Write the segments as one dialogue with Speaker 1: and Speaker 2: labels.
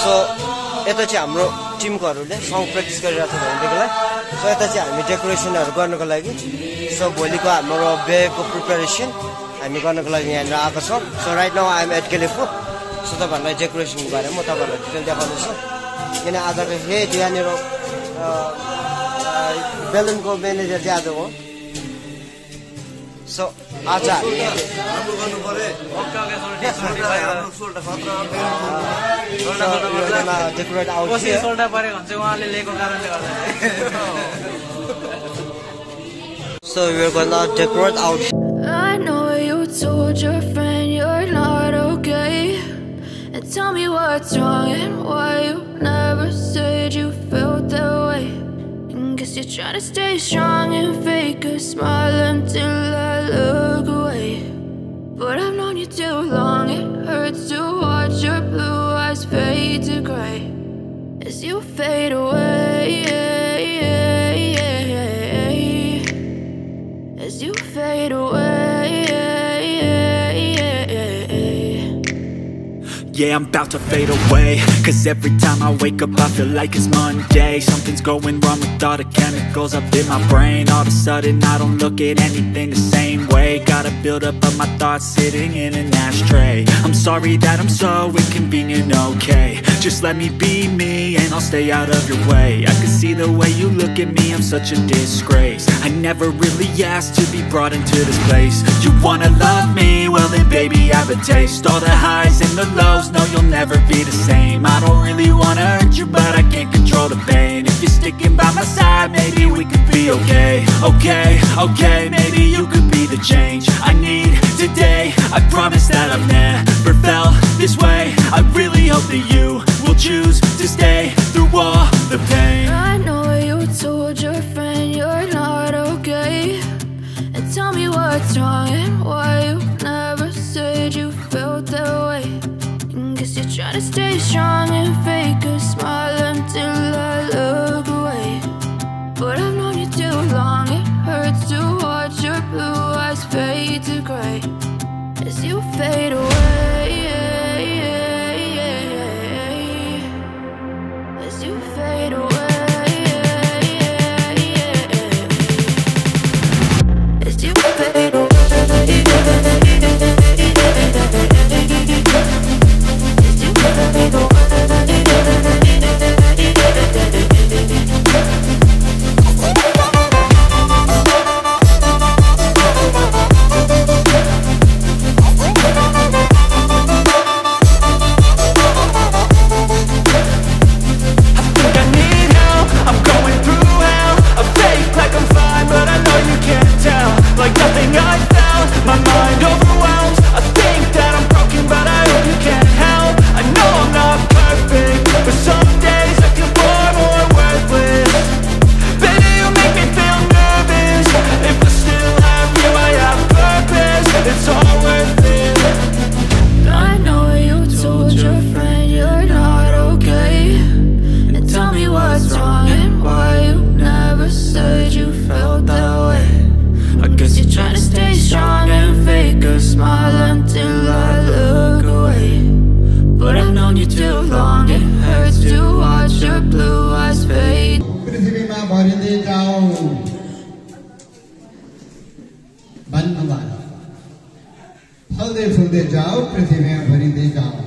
Speaker 1: सो यता चाहिँ हाम्रो टिमकोहरूले सङ प्र्याक्टिस गरिरहेको छ भनेदेखिलाई सो यता चाहिँ हामी डेकोरेसनहरू गर्नको लागि सो भोलिको हाम्रो बिहेको प्रिपेरेसन हामी गर्नको लागि यहाँनिर आएको छौँ so right now I am at केलेफो सो तपाईँहरूलाई डेकोरेसनको बारेमा म तपाईँहरूलाई डिटेल देखाउँदैछु किन आज यहाँनिर बेलुनको म्यानेजर चाहिँ आज हो सो आज decorate out so we're gonna decorate out.
Speaker 2: I know you told your friend you're not okay, and tell me what's wrong and why you never said you felt that way. Guess you're trying to stay strong and fake a smile until I look away. But I've known you too long, it hurts to watch your blue eyes fade to gray as you fade away. As you fade away.
Speaker 3: Yeah, I'm about to fade away, cause every time I wake up I feel like it's Monday. Something's going wrong with all the chemicals up in my brain. All of a sudden I don't look at anything the same way. Gotta build up of my thoughts sitting in an ashtray. I'm sorry that I'm so inconvenient, okay. Just let me be me and I'll stay out of your way. I can see the way you look at me, I'm such a disgrace. I never really asked to be brought into this place. You wanna love me? Well then baby have a taste. All the highs and the lows, no, you'll never be the same. I don't really wanna hurt you, but I can't control the pain. If you're sticking by my side, maybe we could be okay. Okay, maybe you could be the change I need today. I promise that I've never felt this way. I really hope that you will choose to stay through all the pain.
Speaker 2: I know you told your friend you're not okay, and tell me what's wrong and why you never said you felt that way. Guess you're trying to stay strong and fake a smile until I look away. But I've known you too long, it hurts to watch your blue eyes fade to gray as you fade away. As you fade away. As you fade away.
Speaker 4: फुल्दै जाऊ पृथ्वीमा भरिँदै जाऊ।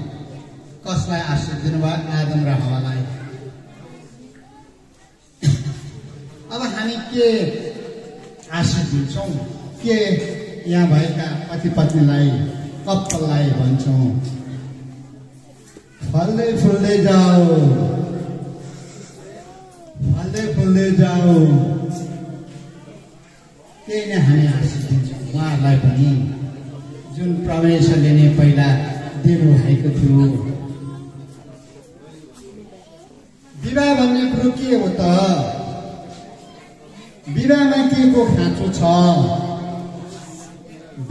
Speaker 4: कसलाई आशीष दिनुभयो? आदम र हव्वालाई। अब हामी के आशीष दिन्छौँ? के यहाँ भएका पति पत्नीलाई कप्पललाई भन्छौँ? फल्दै फुल्दै जाऊ, फल्दै फुल्दै जाऊ। त्यही नै हामी आशीष दिन्छौँ उहाँहरूलाई पनि, जुन परमेश्वरले नै पहिला दिनुभएको थियो। विवाह भन्ने कुरो के हो त? विवाहमा के को खाँचो छ?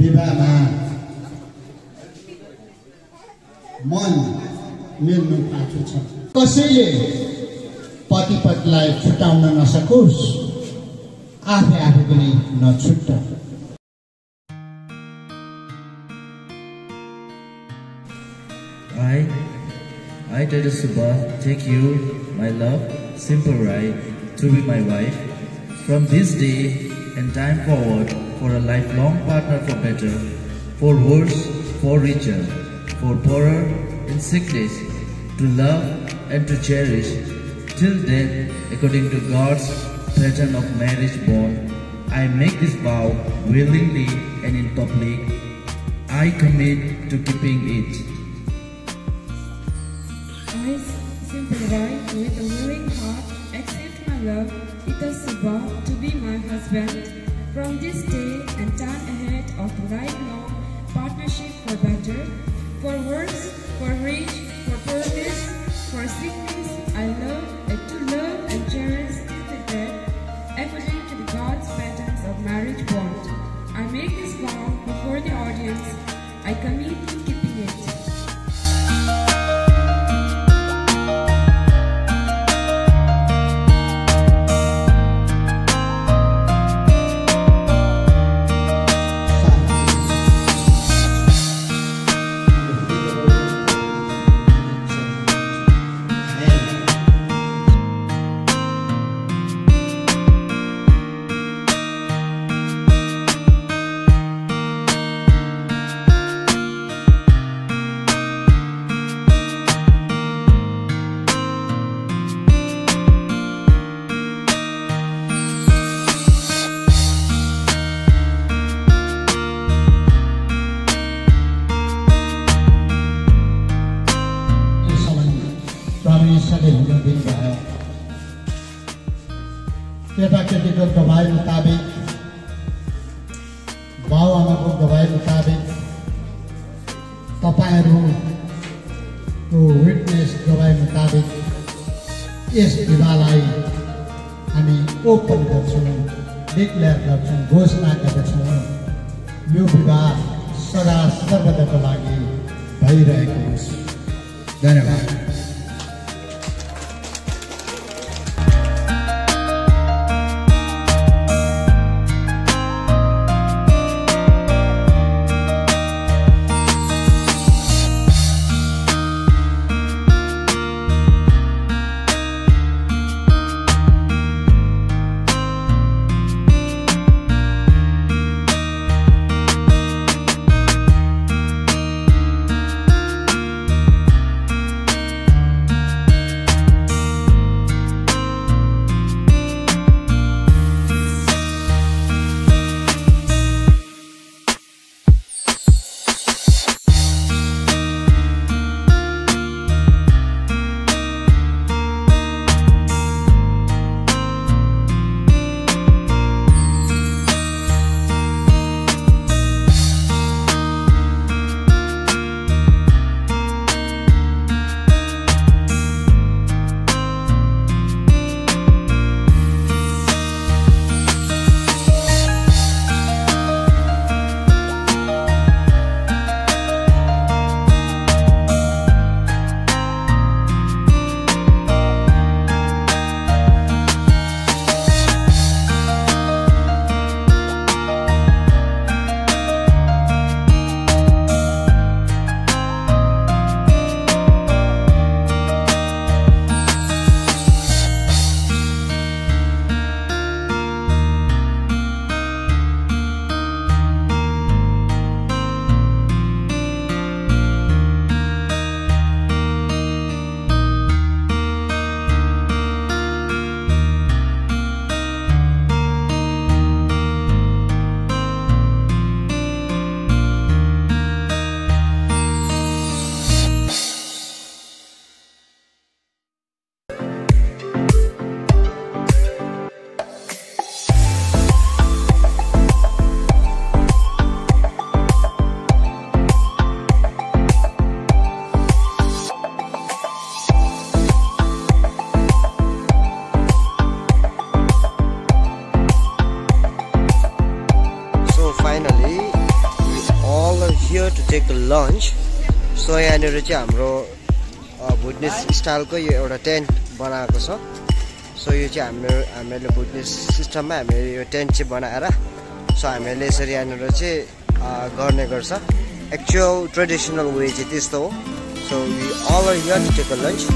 Speaker 4: विवाहमा मन मिल्नु खाँचो छ। कसैले पति पत्नीलाई छुटाउन नसकोस्, आफै आफै पनि नछुट्ट।
Speaker 5: भाइ I, Dada Subha, take you, my love, Simple Rai, to be my wife. From this day and time forward, for a lifelong partner for better, for worse, for richer, for poorer, in sickness, to love and to cherish, till death, according to God's pattern of marriage bond. I make this vow willingly and in public. I commit to keeping it.
Speaker 6: I, Simple Rai, with a willing heart, accept my love, Dada Subha, to be my husband. From this day and time ahead of a lifelong partnership for better, for worse, for rich, for poorness, for sickness, I love and to love and cherish till the death, according to the God's patterns of marriage bond. I make this vow before the audience. I commit to keeping it.
Speaker 4: केटाकेटीको गवाई मुताबिक बाउ आमाको गवाई मुताबिक तपाईहरुको witness गवाई मुताबिक yes विवाहलाई हामी ओपन गर्छौं, डिक्लेयर गर्छौं, घोषणा गर्छौं। यो विवाह सदा सर्वदाको लागि भइरहेको होस्। धन्यवाद।
Speaker 1: to take a lunch. So यहाँनिर चाहिँ हाम्रो भुटनेस स्टाइलको यो एउटा टेन्ट बनाएको छ. सो यो चाहिँ हामीले भुटनेस सिस्टममा हामीले यो टेन्ट चाहिँ बनाएर सो हामीले यसरी यहाँनिर चाहिँ गर्ने गर्छ. एक्चुअल ट्रेडिसनल वे चाहिँ त्यस्तो हो. So we all are here to take a lunch.